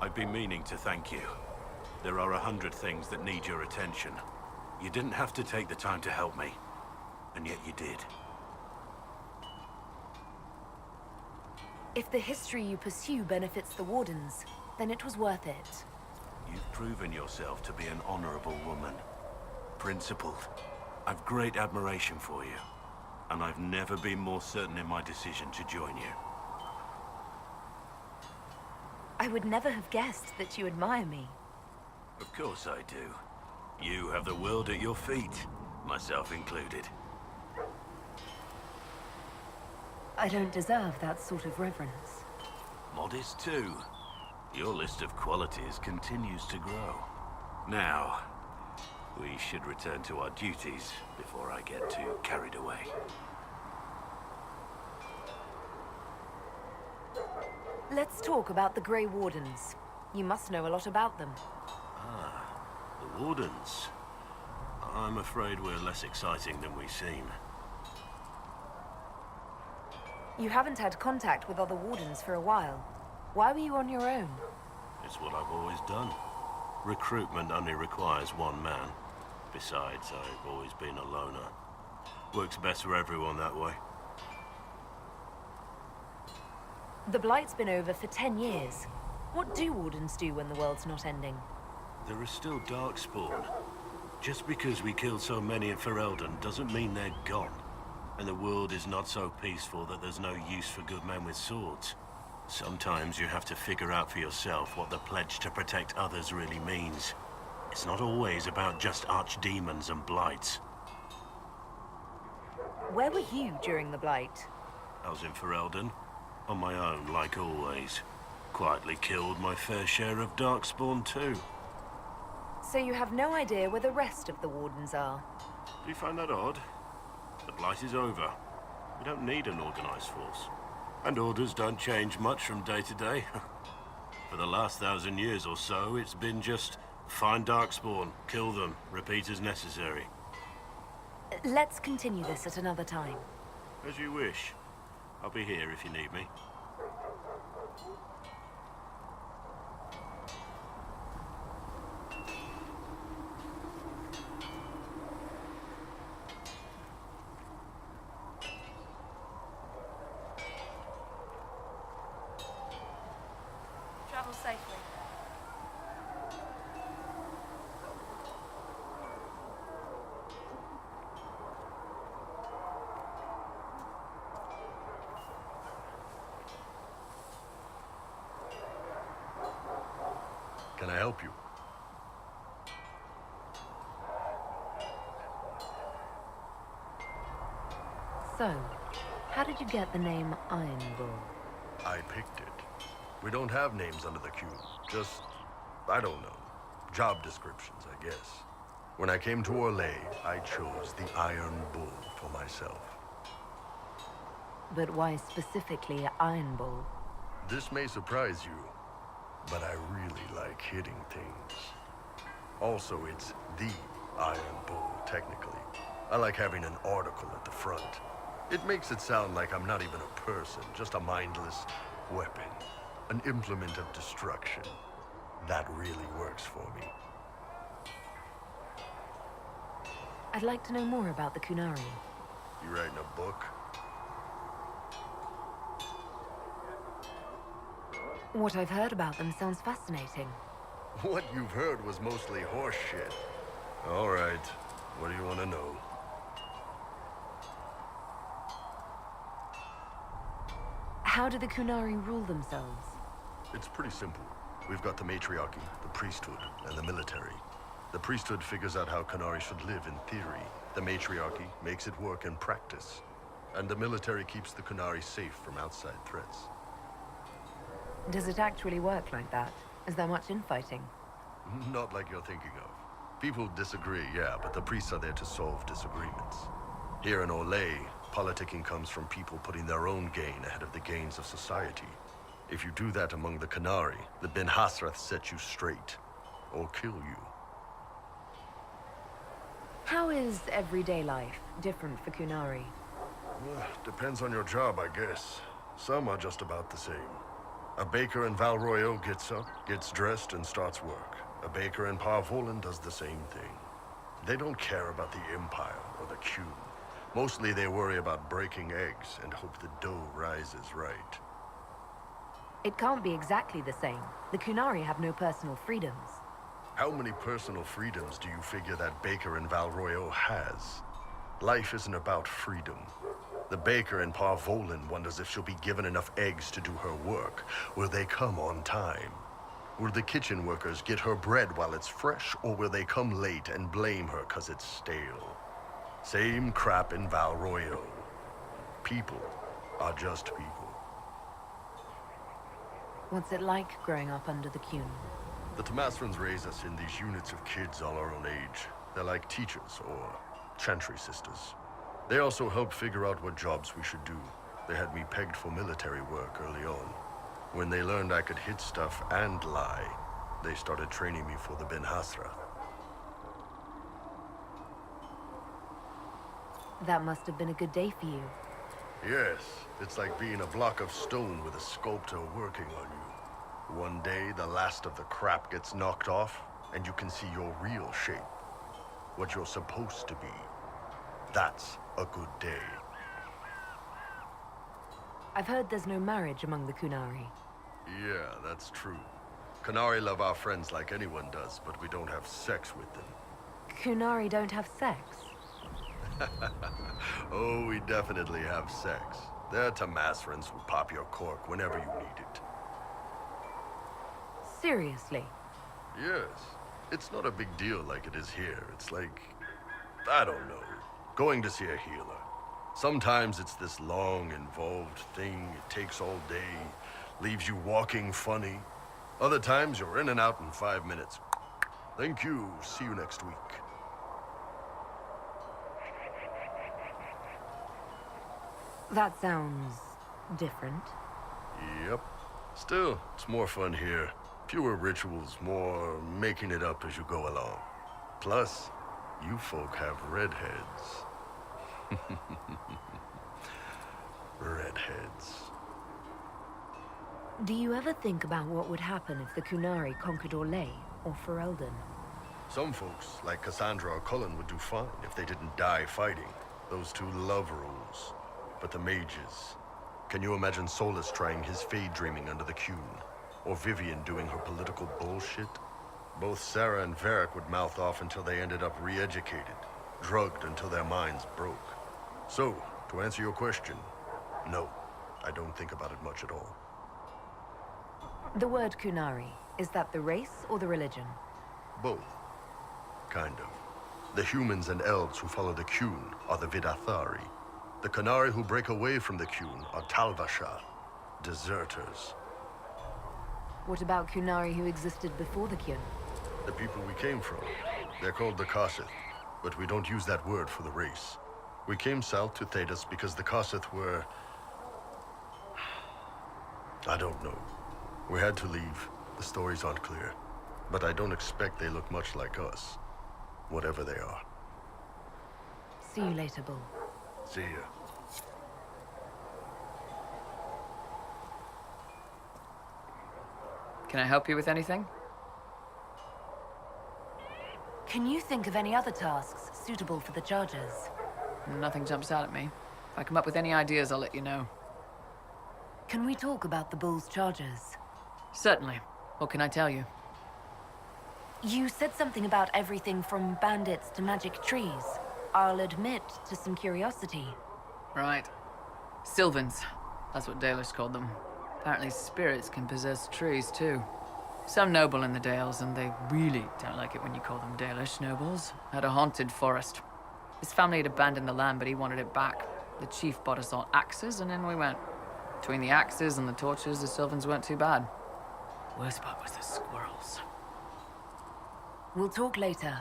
I've been meaning to thank you. There are 100 things that need your attention. You didn't have to take the time to help me, and yet you did. If the history you pursue benefits the Wardens, then it was worth it. You've proven yourself to be an honorable woman. Principled. I've great admiration for you, and I've never been more certain in my decision to join you. I would never have guessed that you admire me. Of course I do. You have the world at your feet, myself included. I don't deserve that sort of reverence. Modest too. Your list of qualities continues to grow. Now, we should return to our duties before I get too carried away. Let's talk about the Grey Wardens. You must know a lot about them. The Wardens. I'm afraid we're less exciting than we seem. You haven't had contact with other Wardens for a while. Why were you on your own? It's what I've always done. Recruitment only requires one man. Besides, I've always been a loner. Works best for everyone that way. The Blight's been over for 10 years. What do Wardens do when the world's not ending? There is still Darkspawn. Just because we killed so many in Ferelden doesn't mean they're gone. And the world is not so peaceful that there's no use for good men with swords. Sometimes you have to figure out for yourself what the pledge to protect others really means. It's not always about just archdemons and blights. Where were you during the Blight? I was in Ferelden, on my own like always. Quietly killed my fair share of Darkspawn too. So you have no idea where the rest of the Wardens are? Do you find that odd? The Blight is over. We don't need an organized force. And orders don't change much from day to day. For the last 1,000 years or so, it's been just find Darkspawn, kill them, repeat as necessary. Let's continue this at another time. As you wish. I'll be here if you need me. Travel safely. Can I help you? So, how did you get the name Iron Bull? I picked it. We don't have names under the cube. Just, I don't know, job descriptions, I guess. When I came to Orlais, I chose the Iron Bull for myself. But why specifically Iron Bull? This may surprise you, but I really like hitting things. Also, it's the Iron Bull, technically. I like having an article at the front. It makes it sound like I'm not even a person, just a mindless weapon. An implement of destruction. That really works for me. I'd like to know more about the Kunari. You writing a book? What I've heard about them sounds fascinating. What you've heard was mostly horse shit. All right, what do you want to know? How do the Kunari rule themselves? It's pretty simple. We've got the matriarchy, the priesthood, and the military. The priesthood figures out how Kunari should live in theory. The matriarchy makes it work in practice. And the military keeps the Kunari safe from outside threats. Does it actually work like that? Is there much infighting? Not like you're thinking of. People disagree, yeah, but the priests are there to solve disagreements. Here in Orlais, politicking comes from people putting their own gain ahead of the gains of society. If you do that among the Kunari, the Ben Hasrath set you straight, or kill you. How is everyday life different for Kunari? Depends on your job, I guess. Some are just about the same. A baker in Valroyo gets up, gets dressed, and starts work. A baker in Parvolan does the same thing. They don't care about the Empire or the Q. Mostly they worry about breaking eggs and hope the dough rises right. It can't be exactly the same. The Kunari have no personal freedoms. How many personal freedoms do you figure that baker in Valroyo has? Life isn't about freedom. The baker in Parvolan wonders if she'll be given enough eggs to do her work. Will they come on time? Will the kitchen workers get her bread while it's fresh, or will they come late and blame her 'cause it's stale? Same crap in Valroyo. People are just people. What's it like growing up under the Qun? The Tamasrans raise us in these units of kids all our own age. They're like teachers or chantry sisters. They also help figure out what jobs we should do. They had me pegged for military work early on. When they learned I could hit stuff and lie, they started training me for the Ben Hasra. That must have been a good day for you. Yes, it's like being a block of stone with a sculptor working on you. One day, the last of the crap gets knocked off, and you can see your real shape. What you're supposed to be. That's a good day. I've heard there's no marriage among the Kunari. Yeah, that's true. Kunari love our friends like anyone does, but we don't have sex with them. Kunari don't have sex? Oh, we definitely have sex. They're Tamasrans who pop your cork whenever you need it. Seriously? Yes. It's not a big deal like it is here. It's like, I don't know, going to see a healer. Sometimes it's this long, involved thing. It takes all day, leaves you walking funny. Other times you're in and out in 5 minutes. Thank you. See you next week. That sounds different. Yep. Still, it's more fun here. Fewer rituals, more making it up as you go along. Plus, you folk have redheads. Redheads. Do you ever think about what would happen if the Kunari conquered Orlais or Ferelden? Some folks, like Cassandra or Cullen, would do fine if they didn't die fighting. Those two love rules. But the mages... Can you imagine Solus trying his fade dreaming under the Qun? Or Vivian doing her political bullshit? Both Sarah and Varric would mouth off until they ended up re-educated, drugged until their minds broke. So, to answer your question, no, I don't think about it much at all. The word Kunari, is that the race or the religion? Both. Kind of. The humans and elves who follow the Qun are the Vidathari. The Kunari who break away from the Qun are Talvasha, deserters. What about Kunari who existed before the Qun? The people we came from. They're called the Kossith, but we don't use that word for the race. We came south to Thedas because the Kossith were... I don't know. We had to leave. The stories aren't clear. But I don't expect they look much like us. Whatever they are. See you later, Bull. See ya. Can I help you with anything? Can you think of any other tasks suitable for the Chargers? Nothing jumps out at me. If I come up with any ideas, I'll let you know. Can we talk about the Bull's Chargers? Certainly. What can I tell you? You said something about everything from bandits to magic trees. I'll admit to some curiosity. Right. Sylvans. That's what Dalish called them. Apparently spirits can possess trees, too. Some noble in the Dales, and they really don't like it when you call them Dalish nobles, had a haunted forest. His family had abandoned the land, but he wanted it back. The chief bought us all axes, and in we went. Between the axes and the torches, the Sylvans weren't too bad. Worst part was the squirrels. We'll talk later.